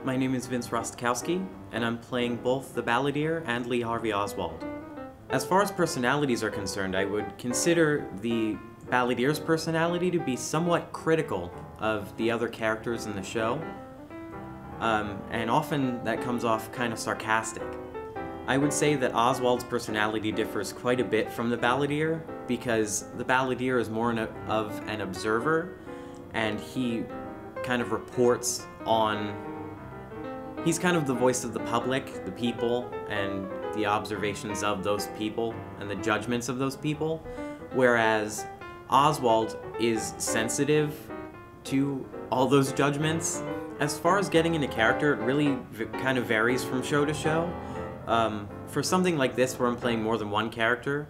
My name is Vincent Rostkowski, and I'm playing both the Balladeer and Lee Harvey Oswald. As far as personalities are concerned, I would consider the Balladeer's personality to be somewhat critical of the other characters in the show, and often that comes off kind of sarcastic. I would say that Oswald's personality differs quite a bit from the Balladeer, because the Balladeer is more of an observer, and he kind of reports on... He's kind of the voice of the public, the people, and the observations of those people, and the judgments of those people, whereas Oswald is sensitive to all those judgments. As far as getting into character, it really kind of varies from show to show. For something like this where I'm playing more than one character,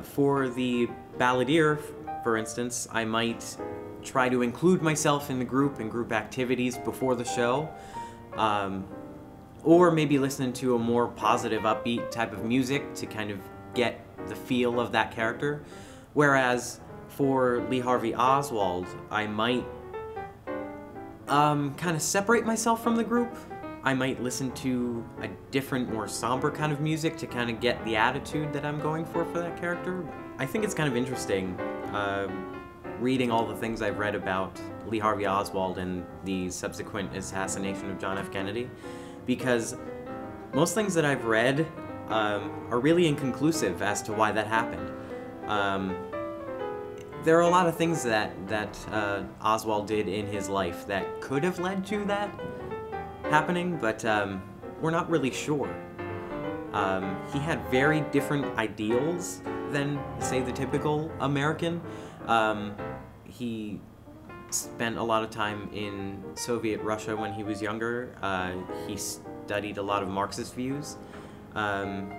for the Balladeer, for instance, I might try to include myself in the group and group activities before the show, or maybe listen to a more positive, upbeat type of music to kind of get the feel of that character. Whereas for Lee Harvey Oswald, I might kind of separate myself from the group. I might listen to a different, more somber kind of music to kind of get the attitude that I'm going for that character. I think it's kind of interesting reading all the things I've read about Lee Harvey Oswald and the subsequent assassination of John F. Kennedy, because most things that I've read are really inconclusive as to why that happened. There are a lot of things that Oswald did in his life that could have led to that happening, but we're not really sure. He had very different ideals than, say, the typical American. He spent a lot of time in Soviet Russia when he was younger. He studied a lot of Marxist views. But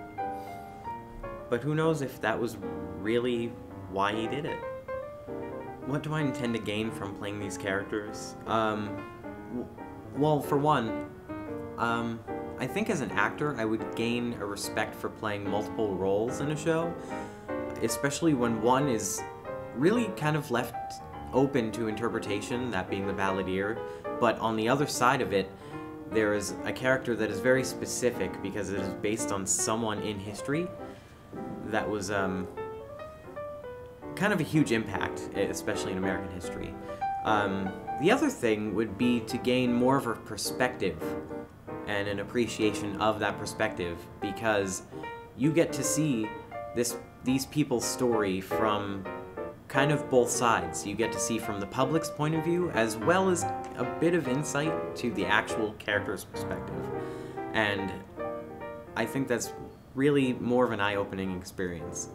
who knows if that was really why he did it. What do I intend to gain from playing these characters? Well, for one, I think as an actor I would gain a respect for playing multiple roles in a show, especially when one is really kind of left open to interpretation, that being the Balladeer, but on the other side of it, there is a character that is very specific because it is based on someone in history that was kind of a huge impact, especially in American history. The other thing would be to gain more of a perspective and an appreciation of that perspective, because you get to see these people's story from kind of both sides. You get to see from the public's point of view, as well as a bit of insight to the actual character's perspective. And I think that's really more of an eye-opening experience.